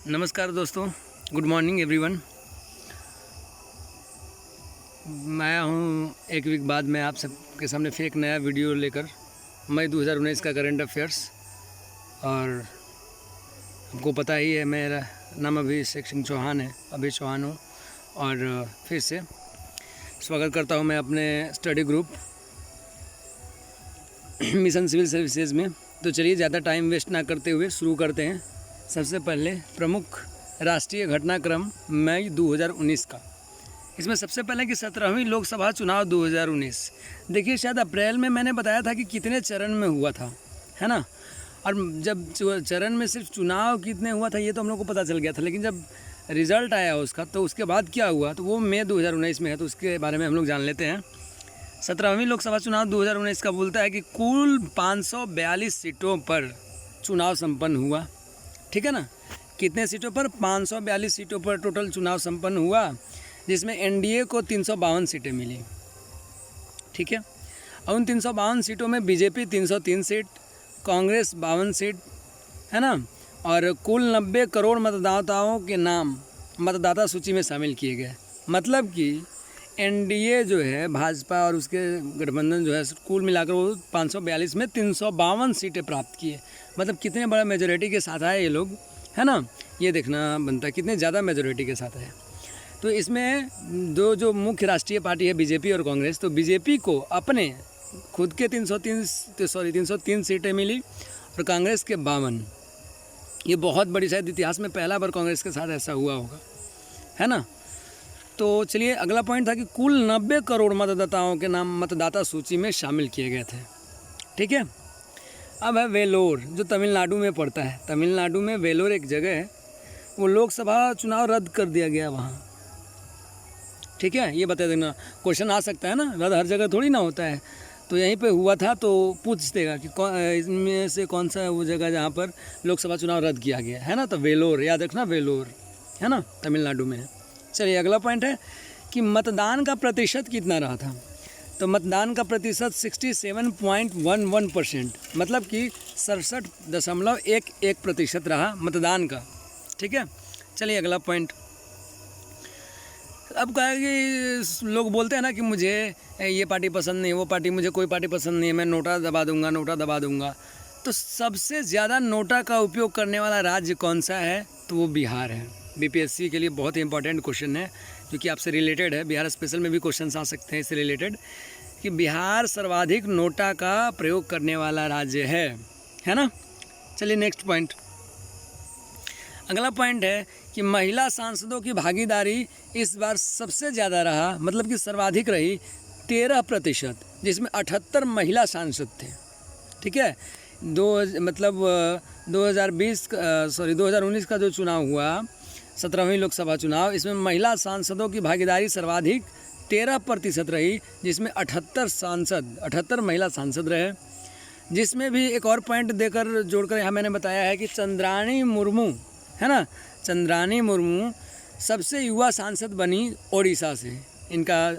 नमस्कार दोस्तों, good morning everyone. मैं हूं एक वीक बाद मैं आप सबके सामने फिर एक नया वीडियो लेकर मई 2019 का करंट अफेयर्स। और हमको पता ही है मेरा नाम अभिषेक सिंह चौहान है, अभी चौहान हूँ। और फिर से स्वागत करता हूँ मैं अपने study group Mission Civil Services में। तो चलिए ज़्यादा टाइम वेस्ट ना करते हुए शुरू करते हैं। सबसे पहले प्रमुख राष्ट्रीय घटनाक्रम मई 2019 का। इसमें सबसे पहले कि 17वीं लोकसभा चुनाव 2019। देखिए, शायद अप्रैल में मैंने बताया था कि कितने चरण में हुआ था, है ना। और जब चरण में सिर्फ चुनाव कितने हुआ था ये तो हम लोग को पता चल गया था, लेकिन जब रिज़ल्ट आया उसका तो उसके बाद क्या हुआ तो वो मई 2019 में है। तो उसके बारे में हम लोग जान लेते हैं। 17वीं लोकसभा चुनाव 2019 का बोलता है कि कुल 542 सीटों पर चुनाव संपन्न हुआ। ठीक है ना। कितने सीटों पर? 542 सीटों पर टोटल चुनाव संपन्न हुआ, जिसमें एनडीए को 352 सीटें मिली। ठीक है। और उन 352 सीटों में बीजेपी 303 सीट, कांग्रेस 52 सीट, है ना। और कुल 90 करोड़ मतदाताओं के नाम मतदाता सूची में शामिल किए गए। मतलब कि एनडीए जो है, भाजपा और उसके गठबंधन जो है, कुल मिलाकर वो 542 में 352 सीटें प्राप्त किए। मतलब कितने बड़ा मेजोरिटी के साथ आए ये लोग, है ना। ये देखना बनता है कितने ज़्यादा मेजोरिटी के साथ है। तो इसमें जो मुख्य राष्ट्रीय पार्टी है बीजेपी और कांग्रेस, तो बीजेपी को अपने खुद के 303 सीटें मिली और कांग्रेस के 52। ये बहुत बड़ी, शायद इतिहास में पहला बार कांग्रेस के साथ ऐसा हुआ होगा, है ना। तो चलिए, अगला पॉइंट था कि कुल 90 करोड़ मतदाताओं के नाम मतदाता सूची में शामिल किए गए थे। ठीक है। अब है वेलोर, जो तमिलनाडु में पड़ता है। तमिलनाडु में वेलोर एक जगह है, वो लोकसभा चुनाव रद्द कर दिया गया वहाँ। ठीक है, ये बता देना, क्वेश्चन आ सकता है ना, रद्द हर जगह थोड़ी ना होता है। तो यहीं पे हुआ था, तो पूछ देगा कि इसमें से कौन सा है वो जगह जहाँ पर लोकसभा चुनाव रद्द किया गया है ना। तो वेलोर, याद रखना, वेलोर, है ना, तमिलनाडु में है। चलिए, अगला पॉइंट है कि मतदान का प्रतिशत कितना रहा था। तो मतदान का प्रतिशत 67.11%, मतलब कि 67.11% रहा मतदान का। ठीक है। चलिए, अगला पॉइंट। अब कहा कि लोग बोलते हैं ना कि मुझे ये पार्टी पसंद नहीं, वो पार्टी, मुझे कोई पार्टी पसंद नहीं है, मैं नोटा दबा दूंगा, नोटा दबा दूंगा। तो सबसे ज़्यादा नोटा का उपयोग करने वाला राज्य कौन सा है? तो वो बिहार है। बीपीएससी के लिए बहुत ही इंपॉर्टेंट क्वेश्चन है, क्योंकि आपसे रिलेटेड है। बिहार स्पेशल में भी क्वेश्चन आ सकते हैं इससे रिलेटेड, कि बिहार सर्वाधिक नोटा का प्रयोग करने वाला राज्य है ना। चलिए, नेक्स्ट पॉइंट। अगला पॉइंट है कि महिला सांसदों की भागीदारी इस बार सबसे ज़्यादा रहा, मतलब कि सर्वाधिक रही, 13%, जिसमें 78 महिला सांसद थे। ठीक है। 2019 का जो चुनाव हुआ, 17वीं लोकसभा चुनाव, इसमें महिला सांसदों की भागीदारी सर्वाधिक 13% रही, जिसमें 78 महिला सांसद रहे। जिसमें भी एक और पॉइंट देकर जोड़कर यहाँ मैंने बताया है कि चंद्राणी मुर्मू, है ना, चंद्राणी मुर्मू सबसे युवा सांसद बनी ओडिशा से। इनका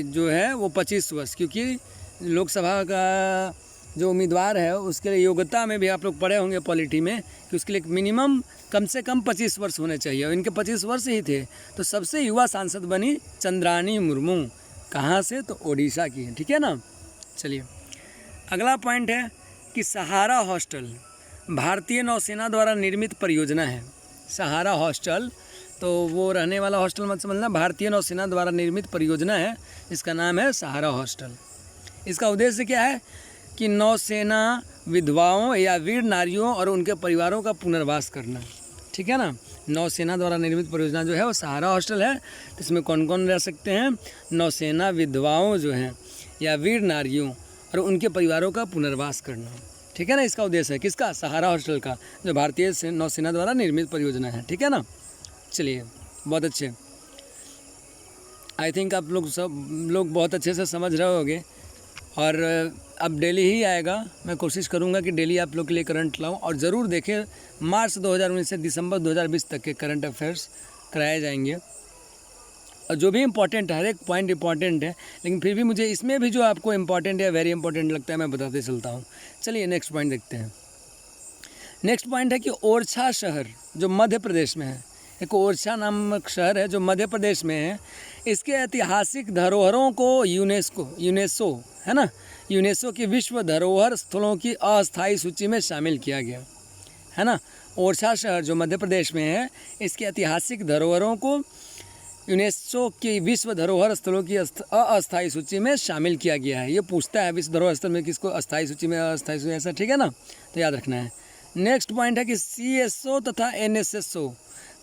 जो है वो 25 वर्ष, क्योंकि लोकसभा का जो उम्मीदवार है उसके लिए योग्यता में भी आप लोग पढ़े होंगे पॉलिटी में कि उसके लिए मिनिमम कम से कम 25 वर्ष होने चाहिए, और इनके 25 वर्ष ही थे। तो सबसे युवा सांसद बनी चंद्राणी मुर्मू। कहाँ से? तो ओडिशा की है। ठीक है ना। चलिए, अगला पॉइंट है कि सहारा हॉस्टल भारतीय नौसेना द्वारा निर्मित परियोजना है। सहारा हॉस्टल, तो वो रहने वाला हॉस्टल मत समझना, भारतीय नौसेना द्वारा निर्मित परियोजना है, इसका नाम है सहारा हॉस्टल। इसका उद्देश्य क्या है कि नौसेना विधवाओं या वीर नारियों और उनके परिवारों का पुनर्वास करना। ठीक है ना। नौसेना द्वारा निर्मित परियोजना जो है वो सहारा हॉस्टल है। तो इसमें कौन कौन रह सकते हैं? नौसेना विधवाओं जो हैं या वीर नारियों और उनके परिवारों का पुनर्वास करना। ठीक है ना। इसका उद्देश्य है किसका? सहारा हॉस्टल का, जो भारतीय नौसेना द्वारा निर्मित परियोजना है। ठीक है ना। चलिए, बहुत अच्छे। आई थिंक आप लोग सब लोग बहुत अच्छे से समझ रहे होंगे। और अब डेली ही आएगा, मैं कोशिश करूंगा कि डेली आप लोग के लिए करंट लाऊं। और ज़रूर देखें, मार्च 2019 से दिसंबर 2020 तक के करंट अफेयर्स कराए जाएंगे। और जो भी इम्पोर्टेंट है, हर एक पॉइंट इम्पॉर्टेंट है, लेकिन फिर भी मुझे इसमें भी जो आपको इम्पॉर्टेंट या वेरी इंपॉर्टेंट लगता है मैं बताते चलता हूँ। चलिए, नेक्स्ट पॉइंट देखते हैं। नेक्स्ट पॉइंट है कि ओरछा शहर जो मध्य प्रदेश में है, एक ओरछा नामक शहर है जो मध्य प्रदेश में है, इसके ऐतिहासिक धरोहरों को यूनेस्को है ना, यूनेस्को की विश्व धरोहर स्थलों की अस्थायी सूची में शामिल किया गया है ना। ओरछा शहर जो मध्य प्रदेश में है, इसके ऐतिहासिक धरोहरों को यूनेस्को की विश्व धरोहर स्थलों की अस्थायी सूची में शामिल किया गया है। ये पूछता है विश्व धरोहर स्थल में किसको अस्थायी सूची में, अस्थायी सूची, ऐसा ठीक है ना, तो याद रखना है। नेक्स्ट पॉइंट है कि CSO तथा NSSO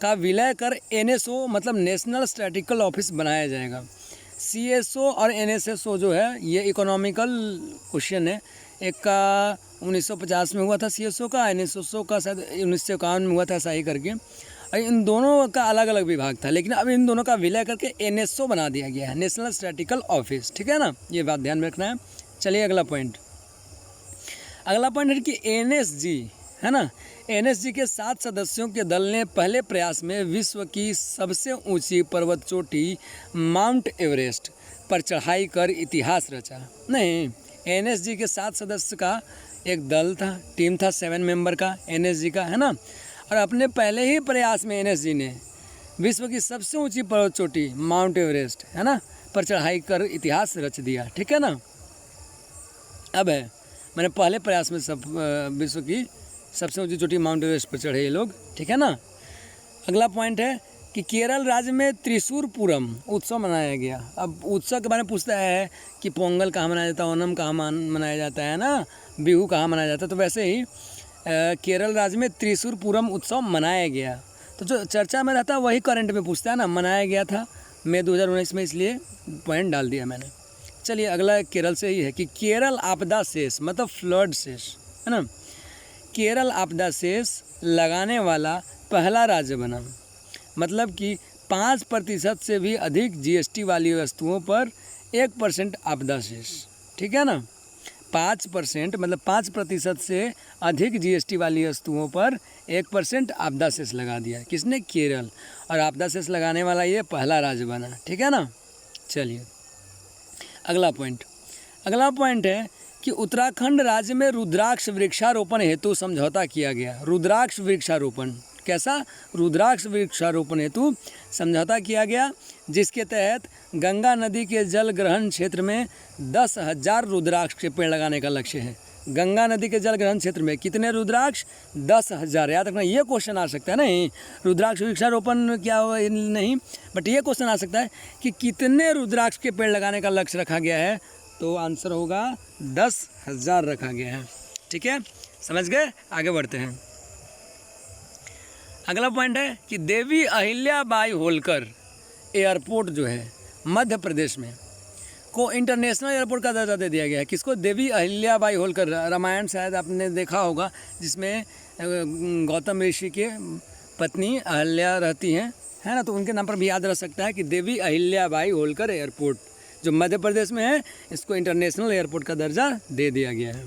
का विलय कर NSO मतलब नेशनल स्टैटिस्टिकल ऑफिस बनाया जाएगा। CSO और NSSO जो है ये इकोनॉमिकल क्वेश्चन है। एक का 1950 में हुआ था CSO का, NSSO का शायद 1951 में हुआ था, ऐसा ही करके। इन दोनों का अलग अलग विभाग था, लेकिन अब इन दोनों का विलय करके NSO बना दिया गया है, नेशनल स्टैटिस्टिकल ऑफिस, ठीक है ना, ये बात ध्यान में रखना है। चलिए अगला पॉइंट है कि NSG है ना, NSG के 7 सदस्यों के दल ने पहले प्रयास में विश्व की सबसे ऊंची पर्वत चोटी माउंट एवरेस्ट पर चढ़ाई कर इतिहास रचा। नहीं, NSG के 7 सदस्य का एक दल था, टीम था 7 मेंबर का NSG का, है ना, और अपने पहले ही प्रयास में NSG ने विश्व की सबसे ऊंची पर्वत चोटी माउंट एवरेस्ट है ना पर चढ़ाई कर इतिहास रच दिया, ठीक है ना। अब है मैंने पहले प्रयास में विश्व की सबसे ऊंची चोटी माउंट एवरेस्ट पर चढ़े ये लोग, ठीक है ना। अगला पॉइंट है कि केरल राज्य में त्रिशूर पूरम उत्सव मनाया गया। अब उत्सव के बारे में पूछता है कि पोंगल कहाँ मनाया जाता है, ओनम कहाँ मनाया जाता है ना, बिहू कहाँ मनाया जाता है, तो वैसे ही केरल राज्य में त्रिशूर पूरम उत्सव मनाया गया। तो जो चर्चा में रहता है वही करंट में पूछता है ना, मनाया गया था मई 2019 में, इसलिए पॉइंट डाल दिया मैंने। चलिए अगला केरल से ही है कि केरल आपदा शेष मतलब फ्लड शेष है ना, केरल आपदा शेष लगाने वाला पहला राज्य बना। मतलब कि 5% से भी अधिक GST वाली वस्तुओं पर 1% आपदा शेष, ठीक है ना। 5% मतलब 5% से अधिक GST वाली वस्तुओं पर 1% आपदा शेष लगा दिया, किसने, केरल, और आपदा शेष लगाने वाला ये पहला राज्य बना, ठीक है ना। चलिए अगला पॉइंट है कि उत्तराखंड राज्य में रुद्राक्ष वृक्षारोपण हेतु समझौता किया गया। रुद्राक्ष वृक्षारोपण कैसा, रुद्राक्ष वृक्षारोपण हेतु समझौता किया गया, जिसके तहत गंगा नदी के जल ग्रहण क्षेत्र में 10,000 रुद्राक्ष के पेड़ लगाने का लक्ष्य है। गंगा नदी के जल ग्रहण क्षेत्र में कितने रुद्राक्ष, 10,000। याद रखना, ये क्वेश्चन आ सकता है, नहीं रुद्राक्ष वृक्षारोपण क्या हो नहीं, बट ये क्वेश्चन आ सकता है कि कितने रुद्राक्ष के पेड़ लगाने का लक्ष्य रखा गया है, तो आंसर होगा 10,000 रखा गया है, ठीक है, समझ गए। आगे बढ़ते हैं। अगला पॉइंट है कि देवी अहिल्याबाई होलकर एयरपोर्ट जो है मध्य प्रदेश में को इंटरनेशनल एयरपोर्ट का दर्जा दे दिया गया है। किसको, देवी अहिल्याबाई होलकर। रामायण शायद आपने देखा होगा, जिसमें गौतम ऋषि के पत्नी अहिल्या रहती हैं, है ना, तो उनके नाम पर भी याद रह सकता है कि देवी अहिल्याबाई होलकर एयरपोर्ट जो मध्य प्रदेश में है, इसको इंटरनेशनल एयरपोर्ट का दर्जा दे दिया गया है।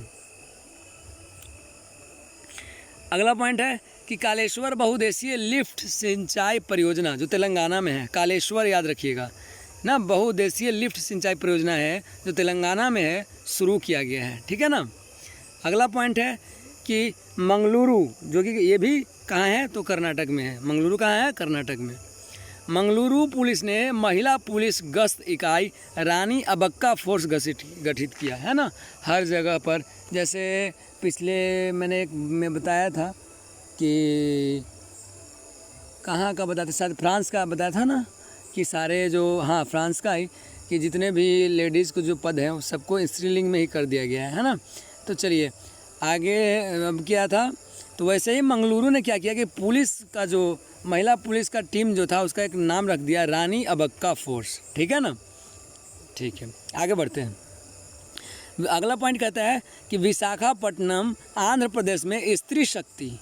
अगला पॉइंट है कि कालेश्वर बहुउद्देशीय लिफ्ट सिंचाई परियोजना जो तेलंगाना में है, कालेश्वर याद रखिएगा ना, बहुउद्देशीय लिफ्ट सिंचाई परियोजना है जो तेलंगाना में है, शुरू किया गया है, ठीक है ना। अगला पॉइंट है कि मंगलुरु, जो कि ये भी कहाँ है, तो कर्नाटक में है। मंगलुरु कहाँ है, कर्नाटक में। मंगलुरु पुलिस ने महिला पुलिस गश्त इकाई रानी अबक्का फोर्स गठित किया है ना, हर जगह पर। जैसे पिछले मैं बताया था कि कहाँ का बताया था, शायद फ्रांस का बताया था ना, कि सारे जो, हाँ फ्रांस का ही, कि जितने भी लेडीज़ को जो पद हैं सबको स्त्रीलिंग में ही कर दिया गया है ना। तो चलिए आगे अब क्या था, तो वैसे ही मंगलुरु ने क्या किया कि पुलिस का जो महिला पुलिस का टीम जो था उसका एक नाम रख दिया रानी अबक्का फोर्स, ठीक है ना। ठीक है आगे बढ़ते हैं। अगला पॉइंट कहता है कि विशाखापट्टनम आंध्र प्रदेश में स्त्री शक्ति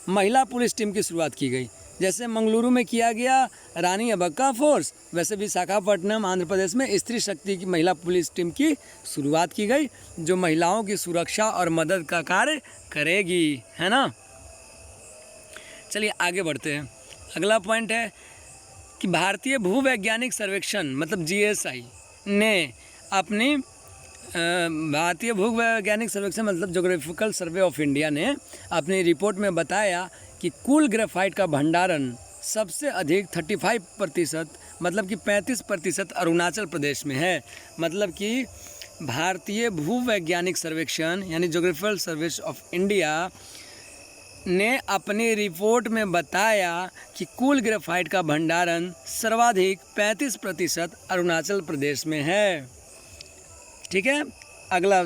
महिला पुलिस टीम की शुरुआत की गई। जैसे मंगलुरु में किया गया रानी अबक्का फोर्स, वैसे विशाखापट्टनम आंध्र प्रदेश में स्त्री शक्ति की महिला पुलिस टीम की शुरुआत की गई, जो महिलाओं की सुरक्षा और मदद का कार्य करेगी, है ना। चलिए आगे बढ़ते हैं। अगला पॉइंट है कि भारतीय भूवैज्ञानिक सर्वेक्षण मतलब GSI ने अपनी भारतीय भूवैज्ञानिक सर्वेक्षण मतलब ज्योग्राफिकल सर्वे ऑफ इंडिया ने अपनी रिपोर्ट में बताया कि कुल ग्रेफाइट का भंडारण सबसे अधिक 35% मतलब कि 35% अरुणाचल प्रदेश में है। मतलब कि भारतीय भूवैज्ञानिक सर्वेक्षण यानी ज्योग्राफिकल सर्वे ऑफ इंडिया ने अपनी रिपोर्ट में बताया कि कुल ग्रेफाइट का भंडारण सर्वाधिक 35% अरुणाचल प्रदेश में है। ठीक है, अगला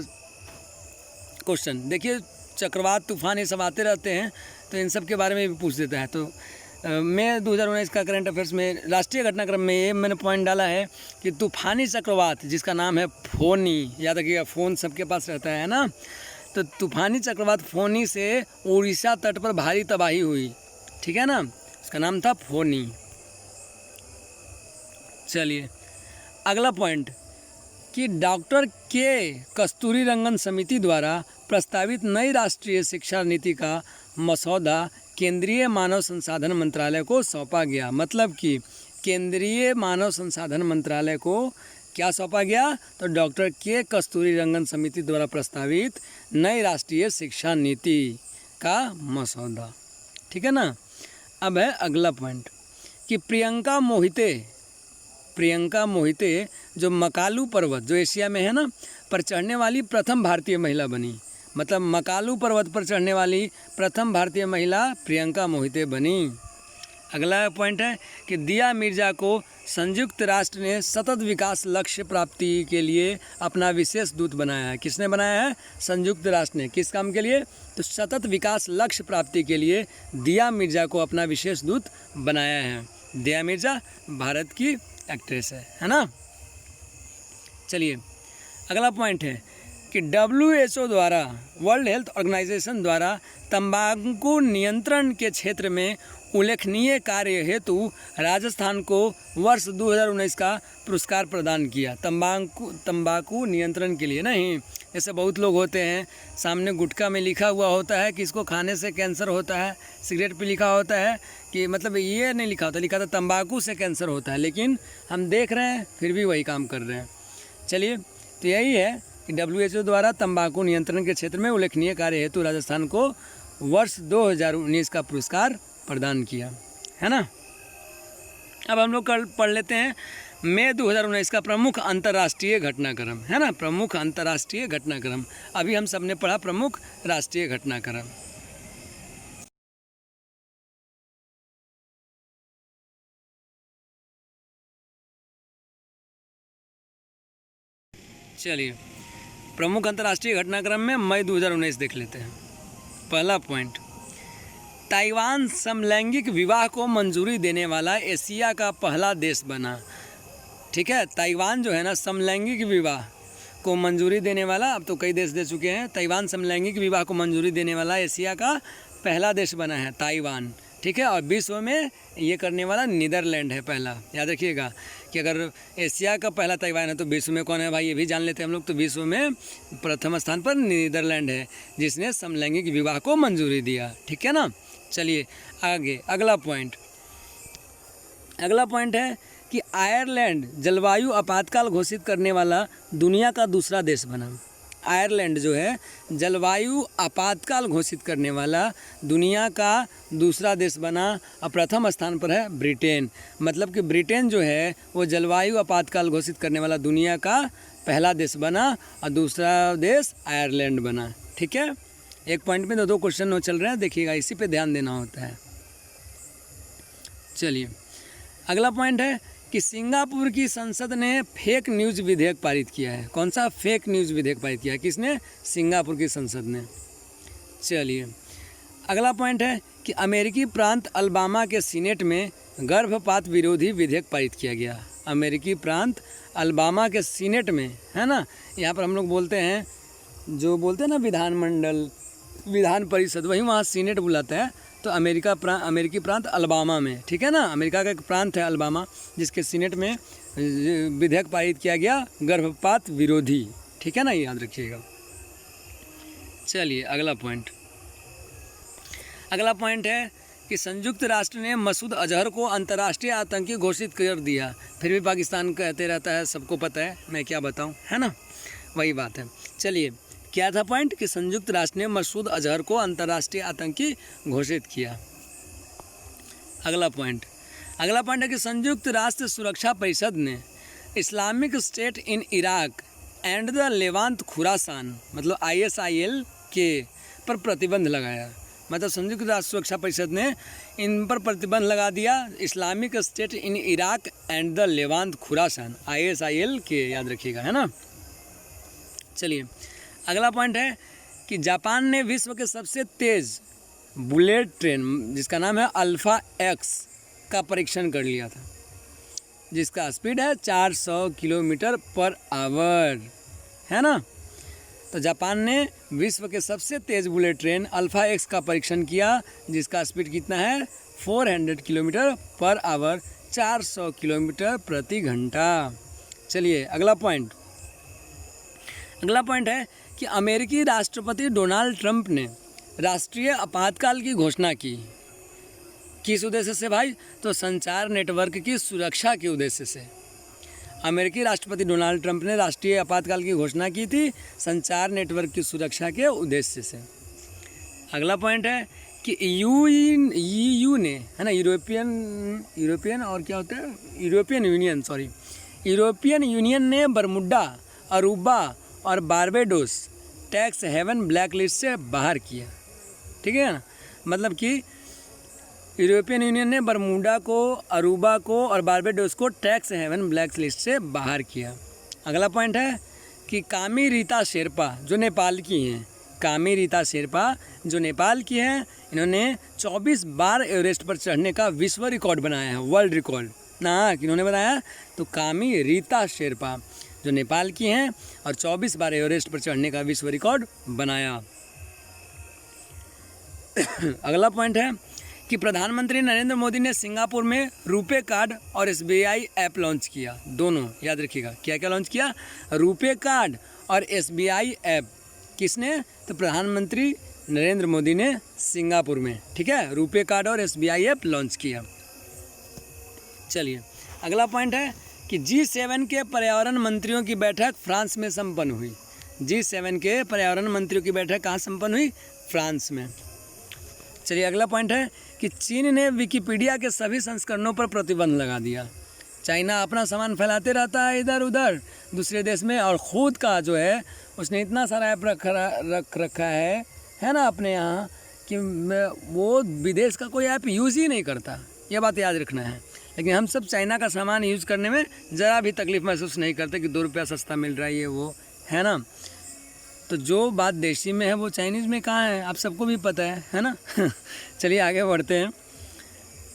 क्वेश्चन देखिए, चक्रवात तूफान ये सब आते रहते हैं तो इन सब के बारे में भी पूछ देता है। तो मई 2019 का करंट अफेयर्स में राष्ट्रीय घटनाक्रम में ये मैंने पॉइंट डाला है कि तूफानी चक्रवात जिसका नाम है फोनी, याद रखिएगा फ़ोन सबके पास रहता है ना, तो तूफानी चक्रवात फोनी से उड़ीसा तट पर भारी तबाही हुई। ठीक है ना, उसका नाम था फोनी। चलिए अगला पॉइंट कि डॉक्टर के कस्तूरीरंगन समिति द्वारा प्रस्तावित नई राष्ट्रीय शिक्षा नीति का मसौदा केंद्रीय मानव संसाधन मंत्रालय को सौंपा गया। मतलब कि केंद्रीय मानव संसाधन मंत्रालय को क्या सौंपा गया, तो डॉक्टर के कस्तूरीरंगन समिति द्वारा प्रस्तावित नई राष्ट्रीय शिक्षा नीति का मसौदा। ठीक है ना। अब है अगला पॉइंट कि प्रियंका मोहिते जो मकालू पर्वत जो एशिया में है ना पर चढ़ने वाली प्रथम भारतीय महिला बनी। मतलब मकालू पर्वत पर चढ़ने वाली प्रथम भारतीय महिला प्रियंका मोहिते बनी। अगला पॉइंट है कि दिया मिर्जा को संयुक्त राष्ट्र ने सतत विकास लक्ष्य प्राप्ति के लिए अपना विशेष दूत बनाया है। किसने बनाया है? संयुक्त राष्ट्र ने। किस काम के लिए? तो सतत विकास लक्ष्य प्राप्ति के लिए दिया मिर्जा को अपना विशेष दूत बनाया है। दिया मिर्जा भारत की एक्ट्रेस है ना। चलिए अगला पॉइंट है कि WHO द्वारा, वर्ल्ड हेल्थ ऑर्गेनाइजेशन द्वारा तंबाकू नियंत्रण के क्षेत्र में उल्लेखनीय कार्य हेतु राजस्थान को वर्ष 2019 का पुरस्कार प्रदान किया। तंबाकू नियंत्रण के लिए नहीं, जैसे बहुत लोग होते हैं सामने गुटखा में लिखा हुआ होता है कि इसको खाने से कैंसर होता है, सिगरेट पे लिखा होता है कि मतलब ये नहीं लिखा होता, लिखा था तंबाकू से कैंसर होता है, लेकिन हम देख रहे हैं फिर भी वही काम कर रहे हैं। चलिए तो यही है कि WHO द्वारा तंबाकू नियंत्रण के क्षेत्र में उल्लेखनीय कार्य हेतु राजस्थान को वर्ष 2019 का पुरस्कार प्रदान किया है ना। अब हम लोग कल पढ़ लेते हैं मई 2019 का प्रमुख अंतर्राष्ट्रीय घटनाक्रम है ना। प्रमुख अंतर्राष्ट्रीय घटनाक्रम, अभी हम सब ने पढ़ा प्रमुख राष्ट्रीय घटनाक्रम। चलिए प्रमुख अंतर्राष्ट्रीय घटनाक्रम में मई 2019 देख लेते हैं। पहला पॉइंट, ताइवान समलैंगिक विवाह को मंजूरी देने वाला एशिया का पहला देश बना। ठीक है, ताइवान जो है ना समलैंगिक विवाह को मंजूरी देने वाला, अब तो कई देश दे चुके हैं, ताइवान समलैंगिक विवाह को मंजूरी देने वाला एशिया का पहला देश बना है ताइवान। ठीक है, और विश्व में ये करने वाला नीदरलैंड है पहला। याद रखिएगा कि अगर एशिया का पहला ताइवान है तो विश्व में कौन है भाई, ये भी जान लेते हैं हम लोग। तो विश्व में प्रथम स्थान पर नीदरलैंड है जिसने समलैंगिक विवाह को मंजूरी दिया। ठीक है ना। चलिए आगे अगला पॉइंट है कि आयरलैंड जलवायु आपातकाल घोषित करने वाला दुनिया का दूसरा देश बना। आयरलैंड जो है जलवायु आपातकाल घोषित करने वाला दुनिया का दूसरा देश बना और प्रथम स्थान पर है ब्रिटेन। मतलब कि ब्रिटेन जो है वो जलवायु आपातकाल घोषित करने वाला दुनिया का पहला देश बना और दूसरा देश आयरलैंड बना। ठीक है, एक पॉइंट में दो क्वेश्चन चल रहे हैं, देखिएगा इसी पे ध्यान देना होता है। चलिए अगला पॉइंट है कि सिंगापुर की संसद ने फेक न्यूज़ विधेयक पारित किया है। कौन सा फेक न्यूज़ विधेयक पारित किया है? किसने? सिंगापुर की संसद ने। चलिए अगला पॉइंट है कि अमेरिकी प्रांत अलबामा के सीनेट में गर्भपात विरोधी विधेयक पारित किया गया। अमेरिकी प्रांत अलबामा के सीनेट में, है ना, यहाँ पर हम लोग बोलते हैं जो बोलते हैं ना विधानमंडल, विधान परिषद, वही वहाँ सीनेट बुलाता है। तो अमेरिकी प्रांत अलबामा में, ठीक है ना, अमेरिका का एक प्रांत है अलबामा जिसके सीनेट में विधेयक पारित किया गया गर्भपात विरोधी। ठीक है ना, ये याद रखिएगा। चलिए अगला पॉइंट है कि संयुक्त राष्ट्र ने मसूद अजहर को अंतर्राष्ट्रीय आतंकी घोषित कर दिया। फिर भी पाकिस्तान कहते रहता है, सबको पता है, मैं क्या बताऊं, है ना। वही बात है। चलिए, क्या था पॉइंट कि संयुक्त राष्ट्र ने मसूद अजहर को अंतर्राष्ट्रीय आतंकी घोषित किया। अगला पॉइंट है कि संयुक्त राष्ट्र सुरक्षा परिषद ने Islamic state in Iraq and the Levant Khorasan मतलब ISIL के पर प्रतिबंध लगाया। मतलब संयुक्त राष्ट्र सुरक्षा परिषद ने इन पर प्रतिबंध लगा दिया, Islamic state in Iraq and the Levant Khorasan ISIL के, याद रखिएगा, है ना। चलिए, अगला पॉइंट है कि जापान ने विश्व के सबसे तेज़ बुलेट ट्रेन जिसका नाम है अल्फ़ा X का परीक्षण कर लिया था, जिसका स्पीड है 400 किलोमीटर पर आवर, है ना। तो जापान ने विश्व के सबसे तेज़ बुलेट ट्रेन अल्फ़ा X का परीक्षण किया, जिसका स्पीड कितना है 400 किलोमीटर पर आवर, 400 किलोमीटर प्रति घंटा। चलिए, अगला पॉइंट है कि अमेरिकी राष्ट्रपति डोनाल्ड ट्रंप ने राष्ट्रीय आपातकाल की घोषणा की। किस उद्देश्य से भाई? तो संचार नेटवर्क की सुरक्षा के उद्देश्य से अमेरिकी राष्ट्रपति डोनाल्ड ट्रंप ने राष्ट्रीय आपातकाल की घोषणा की थी, संचार नेटवर्क की सुरक्षा के उद्देश्य से। अगला पॉइंट है कि EU ने, है ना, यूरोपियन और क्या होता है, यूरोपियन यूनियन ने बरमुडा, अरूबा और Barbados tax haven black list से बाहर किया। ठीक है ना, मतलब कि यूरोपियन यूनियन ने बरमुडा को, अरूबा को और बारबेडोस को टैक्स हेवन ब्लैक लिस्ट से बाहर किया। अगला पॉइंट है कि कामी रीता शेरपा जो नेपाल की हैं, इन्होंने 24 बार एवरेस्ट पर चढ़ने का विश्व रिकॉर्ड बनाया है, वर्ल्ड रिकॉर्ड ना, किन्होंने बनाया? तो कामी रीता शेरपा जो नेपाल की हैं और 24 बार एवरेस्ट पर चढ़ने का विश्व रिकॉर्ड बनाया। अगला पॉइंट है कि प्रधानमंत्री नरेंद्र मोदी ने सिंगापुर में रुपे कार्ड और SBI ऐप लॉन्च किया। दोनों याद रखिएगा, क्या क्या लॉन्च किया? रुपे कार्ड और SBI ऐप। किसने? तो प्रधानमंत्री नरेंद्र मोदी ने सिंगापुर में, ठीक है, रुपे कार्ड और SBI ऐप लॉन्च किया। चलिए, अगला पॉइंट है कि G7 के पर्यावरण मंत्रियों की बैठक फ्रांस में संपन्न हुई। G7 के पर्यावरण मंत्रियों की बैठक कहाँ संपन्न हुई? फ्रांस में। चलिए, अगला पॉइंट है कि चीन ने विकिपीडिया के सभी संस्करणों पर प्रतिबंध लगा दिया। चाइना अपना सामान फैलाते रहता है इधर उधर दूसरे देश में, और ख़ुद का जो है उसने इतना सारा ऐप रख रखा है ना अपने यहाँ, कि वो विदेश का कोई ऐप यूज़ ही नहीं करता। ये बात याद रखना है। लेकिन हम सब चाइना का सामान यूज़ करने में ज़रा भी तकलीफ़ महसूस नहीं करते कि 2 रुपया सस्ता मिल रहा है, ये वो, है ना। तो जो बात देशी में है वो चाइनीज़ में कहाँ है, आप सबको भी पता है ना। चलिए, आगे बढ़ते हैं।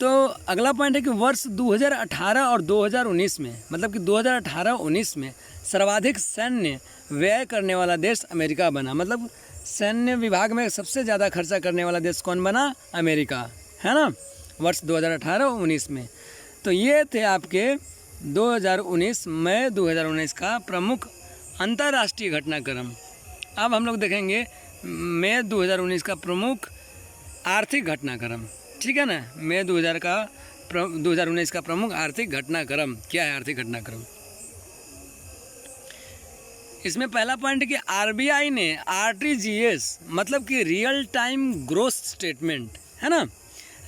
तो अगला पॉइंट है कि वर्ष 2018 और 2019 में, मतलब कि 2018-19 में सर्वाधिक सैन्य व्यय करने वाला देश अमेरिका बना। मतलब सैन्य विभाग में सबसे ज़्यादा खर्चा करने वाला देश कौन बना? अमेरिका, है ना, वर्ष 2018-19 में। तो ये थे आपके मई 2019 का प्रमुख अंतर्राष्ट्रीय घटनाक्रम। अब हम लोग देखेंगे मई 2019 का प्रमुख आर्थिक घटनाक्रम, ठीक है ना। मई 2019 का प्रमुख आर्थिक घटनाक्रम क्या है? आर्थिक घटनाक्रम, इसमें पहला पॉइंट कि RBI ने RTGS मतलब कि रियल टाइम ग्रोथ स्टेटमेंट, है ना,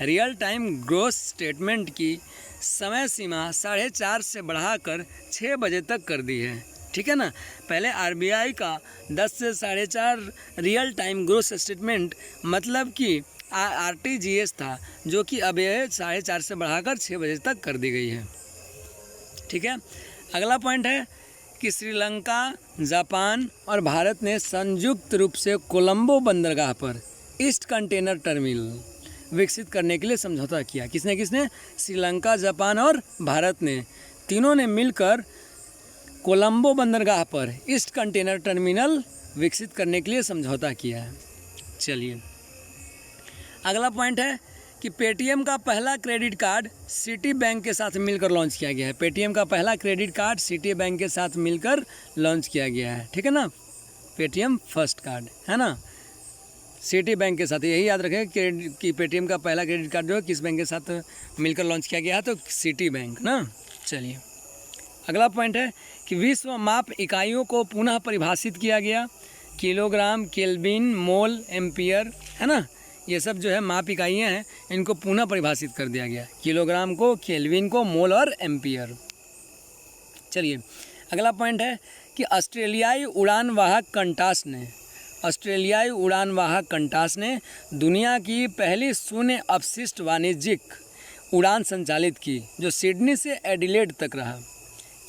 रियल टाइम ग्रोथ स्टेटमेंट की समय सीमा 4:30 से बढ़ाकर 6 बजे तक कर दी है, ठीक है ना। पहले RBI का 10 से 4:30 रियल टाइम ग्रोथ स्टेटमेंट मतलब कि RTGS था, जो कि अब यह 4:30 से बढ़ाकर 6 बजे तक कर दी गई है, ठीक है। अगला पॉइंट है कि श्रीलंका, जापान और भारत ने संयुक्त रूप से कोलंबो बंदरगाह पर ईस्ट कंटेनर टर्मिनल विकसित करने के लिए समझौता किया। किसने? श्रीलंका, जापान और भारत ने, तीनों ने मिलकर कोलंबो बंदरगाह पर ईस्ट कंटेनर टर्मिनल विकसित करने के लिए समझौता किया है। चलिए, अगला पॉइंट है कि पेटीएम का पहला क्रेडिट कार्ड सिटी बैंक के साथ मिलकर लॉन्च किया गया है। पेटीएम का पहला क्रेडिट कार्ड सिटी बैंक के साथ मिलकर लॉन्च किया गया है, ठीक है ना। पेटीएम फर्स्ट कार्ड, है ना, सिटी बैंक के साथ। यही याद रखें कि पेटीएम का पहला क्रेडिट कार्ड जो है किस बैंक के साथ मिलकर लॉन्च किया गया है, तो सिटी बैंक ना। चलिए, अगला पॉइंट है कि विश्व माप इकाइयों को पुनः परिभाषित किया गया। किलोग्राम, केल्विन, मोल, एम्पियर, है ना, ये सब जो है माप इकाइयाँ हैं, इनको पुनः परिभाषित कर दिया गया। किलोग्राम को, केल्विन को, मोल और एम्पियर। चलिए अगला पॉइंट है कि ऑस्ट्रेलियाई उड़ान वाहक कंटास ने दुनिया की पहली शून्य अपशिष्ट वाणिज्यिक उड़ान संचालित की, जो सिडनी से एडिलेड तक रहा।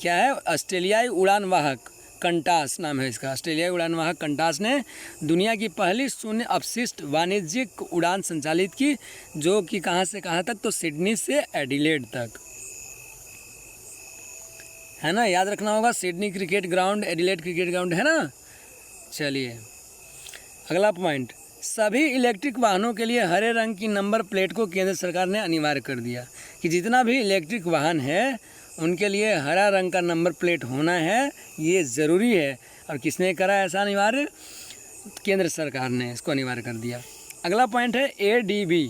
क्या है? ऑस्ट्रेलियाई उड़ान वाहक कंटास नाम है इसका। ऑस्ट्रेलियाई उड़ान वाहक कंटास ने दुनिया की पहली शून्य अपशिष्ट वाणिज्यिक उड़ान संचालित की, जो कि कहाँ से कहाँ तक? तो सिडनी से एडिलेड तक, है ना, याद रखना होगा। Sydney cricket ground, Adelaide cricket ground, है ना। चलिए अगला पॉइंट, सभी इलेक्ट्रिक वाहनों के लिए हरे रंग की नंबर प्लेट को केंद्र सरकार ने अनिवार्य कर दिया कि जितना भी इलेक्ट्रिक वाहन है उनके लिए हरा रंग का नंबर प्लेट होना है, ये ज़रूरी है। और किसने करा ऐसा अनिवार्य? केंद्र सरकार ने इसको अनिवार्य कर दिया। अगला पॉइंट है ADB,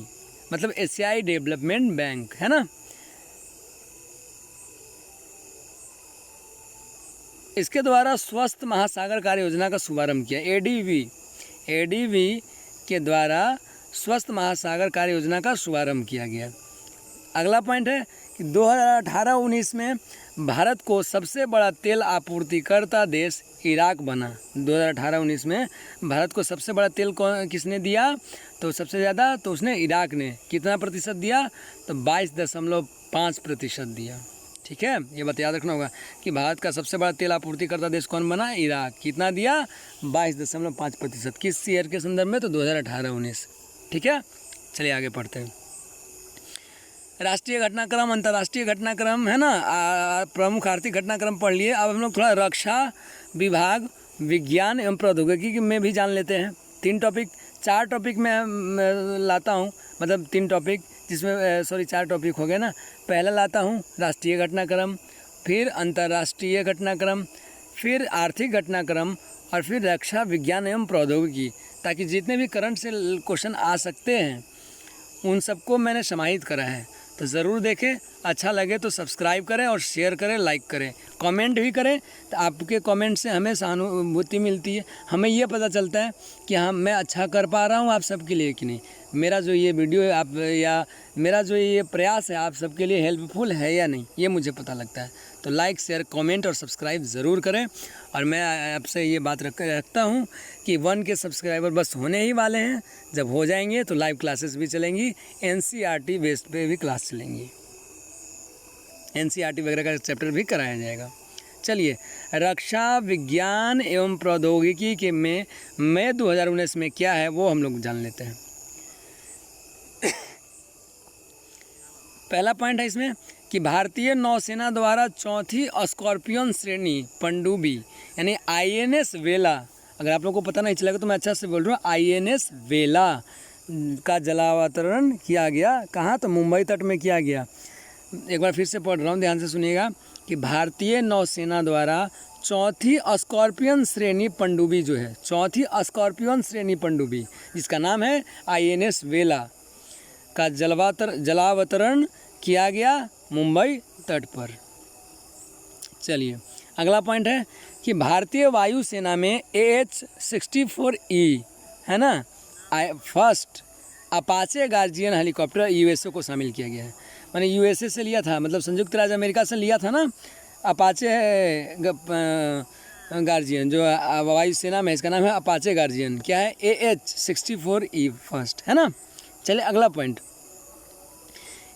मतलब एशियाई डेवलपमेंट बैंक, है ना। इसके द्वारा स्वस्थ महासागर कार्य योजना का शुभारंभ किया। ADB के द्वारा स्वस्थ महासागर कार्य योजना का शुभारंभ किया गया। अगला पॉइंट है कि 2018-19 में भारत को सबसे बड़ा तेल आपूर्तिकर्ता देश इराक बना। 2018-19 में भारत को सबसे बड़ा तेल किसने दिया? तो सबसे ज़्यादा तो उसने इराक ने। कितना प्रतिशत दिया? तो 22.5% दिया। ठीक है, ये बात याद रखना होगा कि भारत का सबसे बड़ा तेल आपूर्तिकर्ता देश कौन बना? इराक। कितना दिया? 22.5%। किस ईयर के संदर्भ में? तो 2018-19। ठीक है, चलिए आगे पढ़ते हैं। राष्ट्रीय घटनाक्रम, अंतर्राष्ट्रीय घटनाक्रम, है ना, प्रमुख आर्थिक घटनाक्रम पढ़ लिए। अब हम लोग थोड़ा रक्षा विभाग, विज्ञान एवं प्रौद्योगिकी में भी जान लेते हैं। 4 टॉपिक में लाता हूँ, मतलब 3 टॉपिक, जिसमें 4 टॉपिक हो गए ना। पहला लाता हूँ राष्ट्रीय घटनाक्रम, फिर अंतर्राष्ट्रीय घटनाक्रम, फिर आर्थिक घटनाक्रम, और फिर रक्षा विज्ञान एवं प्रौद्योगिकी, ताकि जितने भी करंट से क्वेश्चन आ सकते हैं उन सबको मैंने समाहित करा है। तो ज़रूर देखें, अच्छा लगे तो सब्सक्राइब करें और शेयर करें, लाइक करें, कमेंट भी करें। तो आपके कमेंट से हमें सहानुभूति मिलती है, हमें ये पता चलता है कि हाँ मैं अच्छा कर पा रहा हूँ आप सबके लिए कि नहीं। मेरा जो ये वीडियो है आप या मेरा जो ये प्रयास है आप सबके लिए हेल्पफुल है या नहीं, ये मुझे पता लगता है। तो लाइक, शेयर, कमेंट और सब्सक्राइब ज़रूर करें। और मैं आपसे ये बात रखता हूँ कि 1 के सब्सक्राइबर बस होने ही वाले हैं। जब हो जाएंगे तो लाइव क्लासेस भी चलेंगी, NCERT बेस्ड पे भी क्लास चलेंगी, NCERT वगैरह का चैप्टर भी कराया जाएगा। चलिए, रक्षा विज्ञान एवं प्रौद्योगिकी के में मई 2019 में क्या है वो हम लोग जान लेते हैं। पहला पॉइंट है इसमें कि भारतीय नौसेना द्वारा 4थी स्कॉर्पियन श्रेणी पनडुब्बी यानी INS वेला, अगर आप लोगों को पता नहीं चलेगा तो मैं अच्छा से बोल रहा हूँ, INS वेला का जलावतरण किया गया। कहाँ? तो मुंबई तट में किया गया। एक बार फिर से पढ़ रहा हूँ, ध्यान से सुनिएगा कि भारतीय नौसेना द्वारा 4थी स्कॉर्पियन श्रेणी पनडुब्बी जो है, 4थी स्कॉर्पियन श्रेणी पनडुब्बी जिसका नाम है INS वेला का जलावतरण किया गया मुंबई तट पर। चलिए अगला पॉइंट है कि भारतीय वायुसेना में AH-64E, है ना, first Apache guardian helicopter USA को शामिल किया गया है। मैंने USA से लिया था, मतलब संयुक्त राज्य अमेरिका से लिया था ना अपाचे गार्जियन, जो वायुसेना में इसका नाम है अपाचे गार्जियन। क्या है? AH-64E फर्स्ट, है ना। चलिए अगला पॉइंट,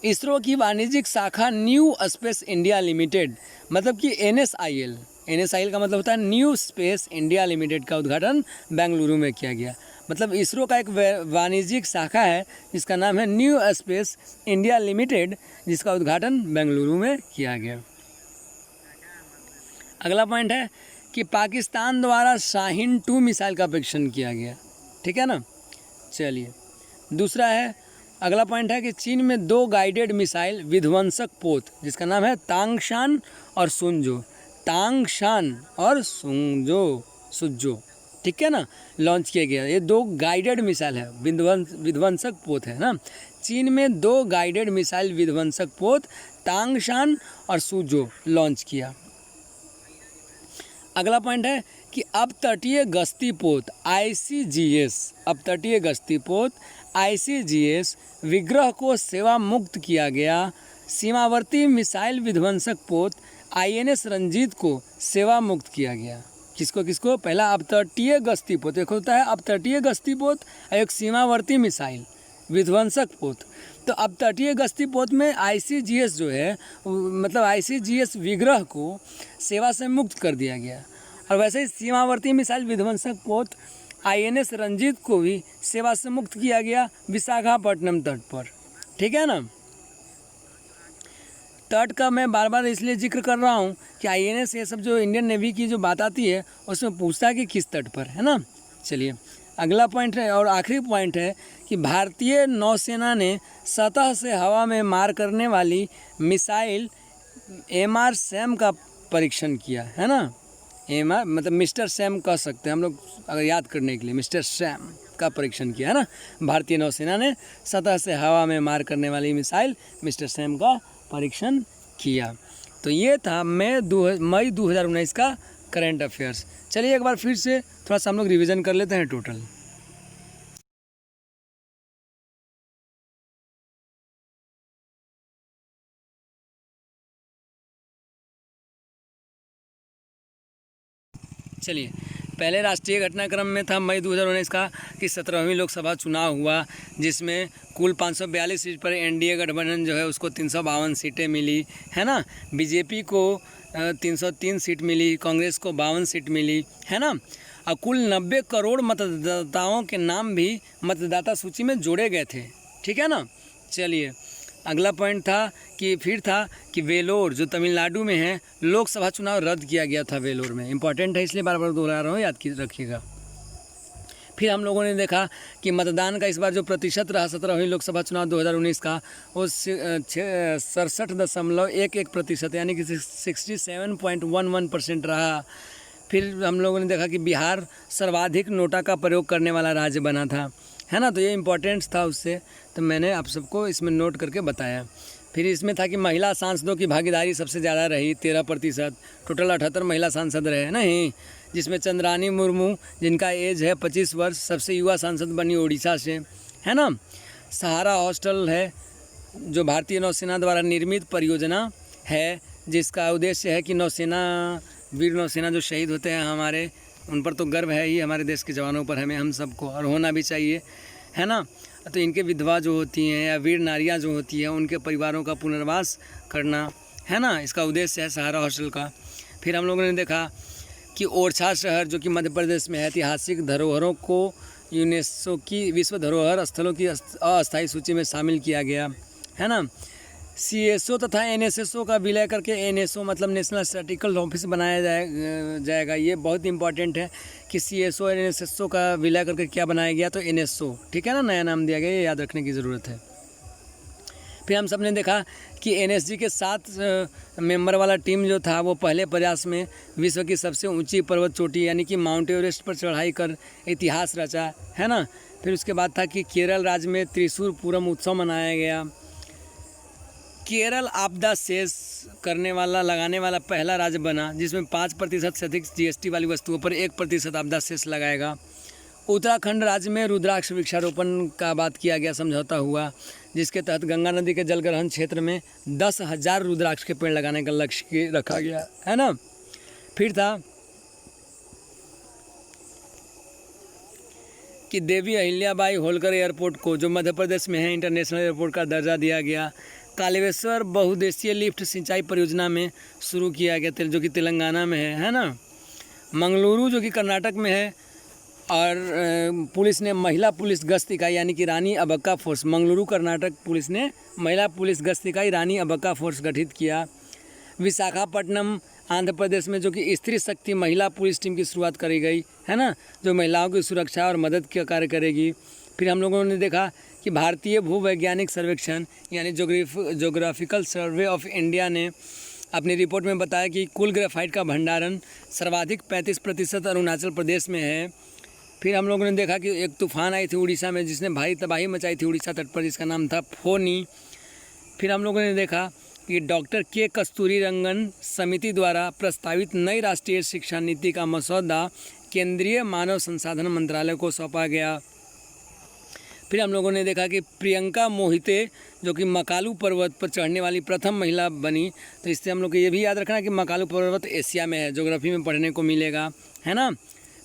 इसरो की वाणिज्यिक शाखा न्यू स्पेस इंडिया लिमिटेड, मतलब कि NSIL का मतलब होता है न्यू स्पेस इंडिया लिमिटेड का उद्घाटन बेंगलुरु में किया गया। मतलब इसरो का एक वाणिज्यिक शाखा है जिसका नाम है न्यू स्पेस इंडिया लिमिटेड, जिसका उद्घाटन बेंगलुरु में किया गया। अगला पॉइंट है कि पाकिस्तान द्वारा शाहीन 2 मिसाइल का परीक्षण किया गया। ठीक है ना। चलिए दूसरा है, अगला पॉइंट है कि चीन में 2 गाइडेड मिसाइल विध्वंसक पोत जिसका नाम है तांगशान और सुंजो, ठीक है ना, लॉन्च किया गया। ये 2 गाइडेड मिसाइल है, विध्वंसक पोत है ना। चीन में 2 गाइडेड मिसाइल विध्वंसक पोत तांगशान और सुंजो लॉन्च किया। अगला पॉइंट है कि अपतटीय गश्ती पोत ICGS, अपतटीय गश्ती पोत ICGS विग्रह को सेवा मुक्त किया गया। सीमावर्ती मिसाइल विध्वंसक पोत INS रंजीत को सेवा मुक्त किया गया। किसको? पहला अपतटीय गश्ती पोत, एक होता है अपतटीय गश्ती पोत और एक सीमावर्ती मिसाइल विध्वंसक पोत। तो अपतटीय गश्ती पोत में ICGS जो है मतलब ICGS विग्रह को सेवा से मुक्त कर दिया गया। और वैसे ही सीमावर्ती मिसाइल विध्वंसक पोत INS रंजीत को भी सेवा से मुक्त किया गया विशाखापट्टनम तट पर। ठीक है ना। तट का मैं बार बार इसलिए जिक्र कर रहा हूँ कि INS ये सब जो इंडियन नेवी की जो बात आती है उसमें पूछता है कि किस तट पर, है ना। चलिए अगला पॉइंट है और आखिरी पॉइंट है कि भारतीय नौसेना ने सतह से हवा में मार करने वाली मिसाइल MR सैम का परीक्षण किया, है ना। MR मतलब मिस्टर सैम कह सकते हैं हम लोग अगर याद करने के लिए, मिस्टर सैम का परीक्षण किया, है ना। भारतीय नौसेना ने सतह से हवा में मार करने वाली मिसाइल मिस्टर सैम का परीक्षण किया। तो ये था मई 2019 का करंट अफेयर्स। चलिए एक बार फिर से थोड़ा सा हम लोग रिवीजन कर लेते हैं टोटल। चलिए पहले राष्ट्रीय घटनाक्रम में था मई 2019 का कि 17वीं लोकसभा चुनाव हुआ, जिसमें कुल 542 सीट पर NDA गठबंधन जो है उसको 352 सीटें मिली, है ना। बीजेपी को 303 सीट मिली, कांग्रेस को 52 सीट मिली, है ना। और कुल 90 करोड़ मतदाताओं के नाम भी मतदाता सूची में जोड़े गए थे। ठीक है ना। चलिए अगला पॉइंट था कि वेलोर जो तमिलनाडु में है लोकसभा चुनाव रद्द किया गया था वेलोर में। इंपॉर्टेंट है इसलिए बार बार दोहरा रहा हूँ, याद रखिएगा। फिर हम लोगों ने देखा कि मतदान का इस बार जो प्रतिशत रहा 17वीं लोकसभा चुनाव 2019 का वो 67.11% यानी कि 67.11% रहा। फिर हम लोगों ने देखा कि बिहार सर्वाधिक नोटा का प्रयोग करने वाला राज्य बना था, है ना। तो ये इम्पोर्टेंस था उससे, तो मैंने आप सबको इसमें नोट करके बताया। फिर इसमें था कि महिला सांसदों की भागीदारी सबसे ज़्यादा रही 13%, टोटल 78 महिला सांसद रहे नहीं, जिसमें चंद्रानी मुर्मू जिनका एज है 25 वर्ष सबसे युवा सांसद बनी उड़ीसा से, है ना। सहारा हॉस्टल है जो भारतीय नौसेना द्वारा निर्मित परियोजना है, जिसका उद्देश्य है कि वीर नौसेना जो शहीद होते हैं हमारे, उन पर तो गर्व है ही हमारे देश के जवानों पर, हम सबको, और होना भी चाहिए, है ना। तो इनके विधवा जो होती हैं या वीर नारियां जो होती हैं उनके परिवारों का पुनर्वास करना, है ना, इसका उद्देश्य है सहारा हॉस्टल का। फिर हम लोगों ने देखा कि ओरछा शहर जो कि मध्य प्रदेश में है, ऐतिहासिक धरोहरों को यूनेस्को की विश्व धरोहर स्थलों की अस्थायी सूची में शामिल किया गया, है ना। CSO तथा NSSO का विलय करके NSO मतलब नेशनल स्टैटिस्टिकल ऑफिस बनाया जाएगा। ये बहुत इंपॉर्टेंट है कि CSO और NSSO का विलय करके क्या बनाया गया, तो NSO, ठीक है ना, नया नाम दिया गया, ये याद रखने की ज़रूरत है। फिर हम सब ने देखा कि NSG के 7 मेंबर वाला टीम जो था वो पहले प्रयास में विश्व की सबसे ऊंची पर्वत चोटी यानी कि माउंट एवरेस्ट पर चढ़ाई कर इतिहास रचा, है ना। फिर उसके बाद था कि केरल राज्य में त्रिशूर पूरम उत्सव मनाया गया। केरल आपदा सेस लगाने वाला पहला राज्य बना, जिसमें 5% से अधिक GST वाली वस्तुओं पर 1% आपदा सेस लगाएगा। उत्तराखंड राज्य में रुद्राक्ष वृक्षारोपण का बात किया गया, समझौता हुआ, जिसके तहत गंगा नदी के जलग्रहण क्षेत्र में 10,000 रुद्राक्ष के पेड़ लगाने का लक्ष्य रखा गया, है ना। फिर था कि देवी अहिल्याबाई होलकर एयरपोर्ट को, जो मध्य प्रदेश में है, इंटरनेशनल एयरपोर्ट का दर्जा दिया गया। कालेश्वर बहुउद्देशीय लिफ्ट सिंचाई परियोजना में शुरू किया गया, जो कि तेलंगाना में है ना। मंगलुरु जो कि कर्नाटक में है, और पुलिस ने महिला पुलिस गश्त इकाई यानी कि रानी अबक्का फोर्स, मंगलुरु कर्नाटक पुलिस ने महिला पुलिस गश्त इकाई रानी अबक्का फोर्स गठित किया। विशाखापट्टनम आंध्र प्रदेश में जो कि स्त्री शक्ति महिला पुलिस टीम की शुरुआत करी गई, है ना, जो महिलाओं की सुरक्षा और मदद का कार्य करेगी। फिर हम लोगों ने देखा कि भारतीय भूवैज्ञानिक सर्वेक्षण यानी जोग्राफिकल सर्वे ऑफ इंडिया ने अपनी रिपोर्ट में बताया कि कुल ग्रेफाइट का भंडारण सर्वाधिक 35% अरुणाचल प्रदेश में है। फिर हम लोगों ने देखा कि एक तूफान आई थी उड़ीसा में, जिसने भारी तबाही मचाई थी उड़ीसा तट पर, जिसका नाम था फोनी। फिर हम लोगों ने देखा कि डॉक्टर के कस्तूरीरंगन समिति द्वारा प्रस्तावित नई राष्ट्रीय शिक्षा नीति का मसौदा केंद्रीय मानव संसाधन मंत्रालय को सौंपा गया। फिर हम लोगों ने देखा कि प्रियंका मोहिते जो कि मकालू पर्वत पर चढ़ने वाली प्रथम महिला बनी। तो इससे हम लोग को ये भी याद रखना कि मकालू पर्वत एशिया में है, ज्योग्राफी में पढ़ने को मिलेगा, है ना।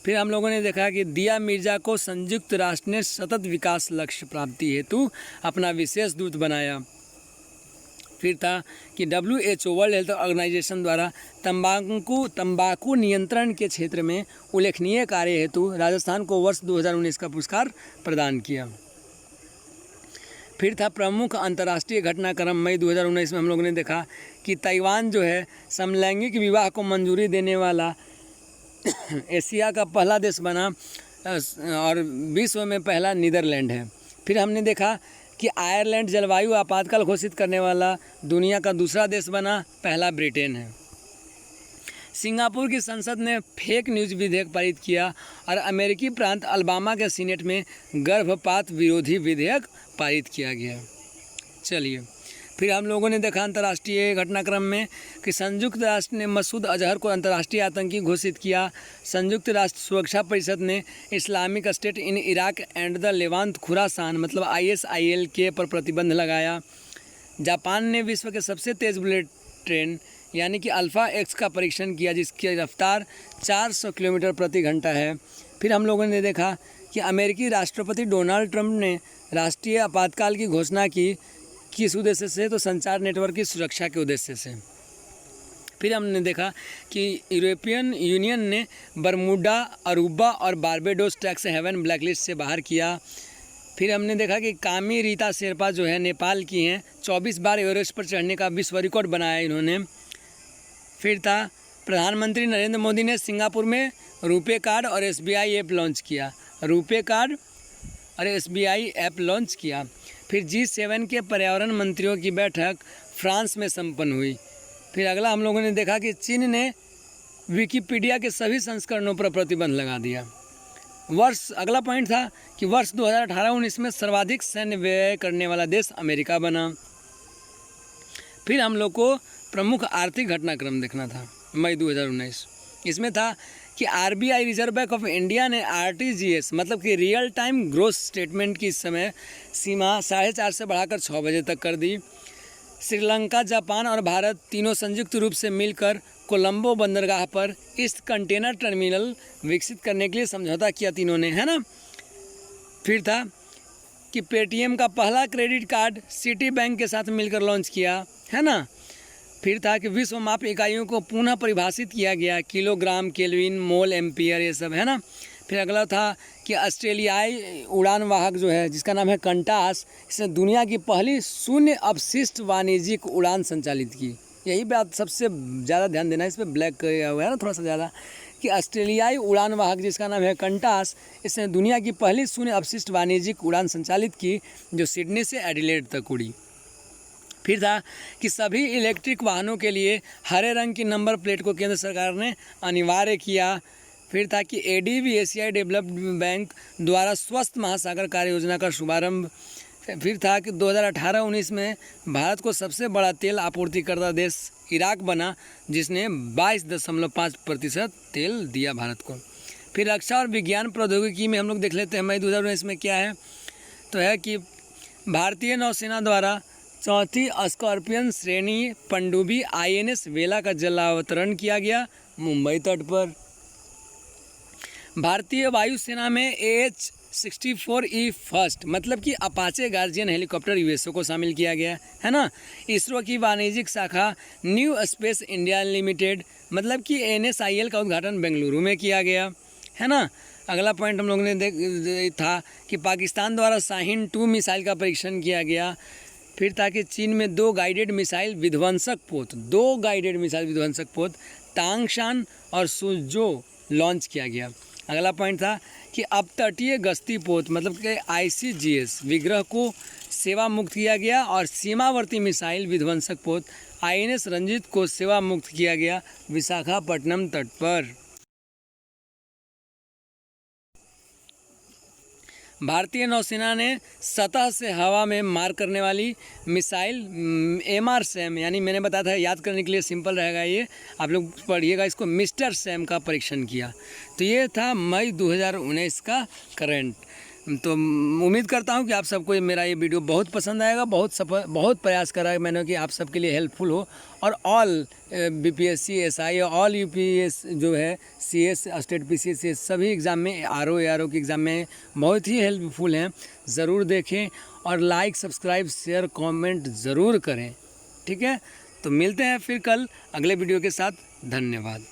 फिर हम लोगों ने देखा कि दिया मिर्जा को संयुक्त राष्ट्र ने सतत विकास लक्ष्य प्राप्ति हेतु अपना विशेष दूत बनाया। फिर था कि WHO वर्ल्ड हेल्थ ऑर्गेनाइजेशन द्वारा तंबाकू नियंत्रण के क्षेत्र में उल्लेखनीय कार्य हेतु राजस्थान को वर्ष 2019 का पुरस्कार प्रदान किया। फिर था प्रमुख अंतर्राष्ट्रीय घटनाक्रम मई 2019 में हम लोगों ने देखा कि ताइवान जो है समलैंगिक विवाह को मंजूरी देने वाला एशिया का पहला देश बना और विश्व में पहला नीदरलैंड है। फिर हमने देखा कि आयरलैंड जलवायु आपातकाल घोषित करने वाला दुनिया का दूसरा देश बना, पहला ब्रिटेन है। सिंगापुर की संसद ने फेक न्यूज़ विधेयक पारित किया और अमेरिकी प्रांत अलबामा के सीनेट में गर्भपात विरोधी विधेयक पारित किया गया। चलिए, फिर हम लोगों ने देखा अंतर्राष्ट्रीय घटनाक्रम में कि संयुक्त राष्ट्र ने मसूद अजहर को अंतर्राष्ट्रीय आतंकी घोषित किया। संयुक्त राष्ट्र सुरक्षा परिषद ने Islamic state in Iraq and the Levant Khorasan मतलब ISIL के पर प्रतिबंध लगाया। जापान ने विश्व के सबसे तेज़ बुलेट ट्रेन यानी कि अल्फ़ा एक्स का परीक्षण किया, जिसकी रफ्तार 400 किलोमीटर प्रति घंटा है। फिर हम लोगों ने देखा कि अमेरिकी राष्ट्रपति डोनाल्ड ट्रंप ने राष्ट्रीय आपातकाल की घोषणा की, किस उद्देश्य से, तो संचार नेटवर्क की सुरक्षा के उद्देश्य से। फिर हमने देखा कि यूरोपियन यूनियन ने बरमूडा, अरूबा और बारबेडोस टैक्स हेवन ब्लैकलिस्ट से बाहर किया। फिर हमने देखा कि कामी रीता शेरपा जो है नेपाल की हैं, 24 बार एवरेस्ट पर चढ़ने का विश्व रिकॉर्ड बनाया इन्होंने। फिर था प्रधानमंत्री नरेंद्र मोदी ने सिंगापुर में रुपे कार्ड और SBI ऐप लॉन्च किया। रुपे कार्ड और SBI ऐप लॉन्च किया। फिर G7 के पर्यावरण मंत्रियों की बैठक फ्रांस में संपन्न हुई। फिर अगला हम लोगों ने देखा कि चीन ने विकिपीडिया के सभी संस्करणों पर प्रतिबंध लगा दिया। अगला पॉइंट था कि वर्ष 2018-19 में सर्वाधिक सैन्य व्यय करने वाला देश अमेरिका बना। फिर हम लोग को प्रमुख आर्थिक घटनाक्रम देखना था मई 2019। इसमें था कि RBI reserve bank of India ने RTGS मतलब कि रियल टाइम ग्रोथ स्टेटमेंट की समय सीमा 4:30 से बढ़ाकर 6 बजे तक कर दी। श्रीलंका, जापान और भारत तीनों संयुक्त रूप से मिलकर कोलंबो बंदरगाह पर ईस्ट कंटेनर टर्मिनल विकसित करने के लिए समझौता किया तीनों ने, है ना। फिर था कि पेटीएम का पहला क्रेडिट कार्ड सिटी बैंक के साथ मिलकर लॉन्च किया, है ना। फिर था कि विश्व माप इकाइयों को पुनः परिभाषित किया गया, किलोग्राम, केल्विन, मोल, एम्पियर, ये सब, है ना। फिर अगला था कि ऑस्ट्रेलियाई उड़ान वाहक जो है जिसका नाम है कंटास, इसने दुनिया की पहली शून्य अपशिष्ट वाणिज्यिक उड़ान संचालित की। यही बात सबसे ज़्यादा ध्यान देना है, इस पर ब्लैक किया हुआ है ना थोड़ा सा ज़्यादा, कि ऑस्ट्रेलियाई उड़ान वाहक जिसका नाम है कंटास, इसने दुनिया की पहली शून्य अपशिष्ट वाणिज्यिक उड़ान संचालित की जो सिडनी से एडिलेड तक उड़ी। फिर था कि सभी इलेक्ट्रिक वाहनों के लिए हरे रंग की नंबर प्लेट को केंद्र सरकार ने अनिवार्य किया। फिर था कि ADB एशियाई डेवलपमेंट बैंक द्वारा स्वस्थ महासागर कार्य योजना का शुभारंभ। फिर था कि 2018-19 में भारत को सबसे बड़ा तेल आपूर्तिकर्ता देश इराक बना, जिसने 22.5% तेल दिया भारत को। फिर रक्षा और विज्ञान प्रौद्योगिकी में हम लोग देख लेते हैं मई 2019 में क्या है, तो है कि भारतीय नौसेना द्वारा 4थी स्कॉर्पियन श्रेणी पनडुब्बी INS वेला का जलावतरण किया गया मुंबई तट पर। भारतीय वायुसेना में AH-64E फर्स्ट मतलब कि अपाचे गार्जियन हेलीकॉप्टर USO को शामिल किया गया, है ना। इसरो की वाणिज्यिक शाखा न्यू स्पेस इंडिया लिमिटेड मतलब कि NSIL का उद्घाटन बेंगलुरु में किया गया, है ना। अगला पॉइंट हम लोगों ने था कि पाकिस्तान द्वारा शाहीन 2 मिसाइल का परीक्षण किया गया। फिर था कि चीन में 2 गाइडेड मिसाइल विध्वंसक पोत तांगशान और सुजो लॉन्च किया गया। अगला पॉइंट था कि अब तटीय गश्ती पोत मतलब कि ICGS विग्रह को सेवा मुक्त किया गया और सीमावर्ती मिसाइल विध्वंसक पोत INS रंजीत को सेवा मुक्त किया गया विशाखापट्टनम तट पर। भारतीय नौसेना ने सतह से हवा में मार करने वाली मिसाइल MR सैम, यानी मैंने बताया था याद करने के लिए सिंपल रहेगा ये, आप लोग पढ़िएगा इसको, मिस्टर सैम का परीक्षण किया। तो ये था मई 2019 का करंट। तो उम्मीद करता हूँ कि आप सबको मेरा ये वीडियो बहुत पसंद आएगा। बहुत प्रयास करा है मैंने कि आप सबके लिए हेल्पफुल हो, और all BPSC SI all UPS जो है CS स्टेट PCS सभी एग्ज़ाम में RO ARO के एग्ज़ाम में बहुत ही हेल्पफुल हैं। ज़रूर देखें और लाइक सब्सक्राइब शेयर कमेंट ज़रूर करें, ठीक है। तो मिलते हैं फिर कल अगले वीडियो के साथ। धन्यवाद।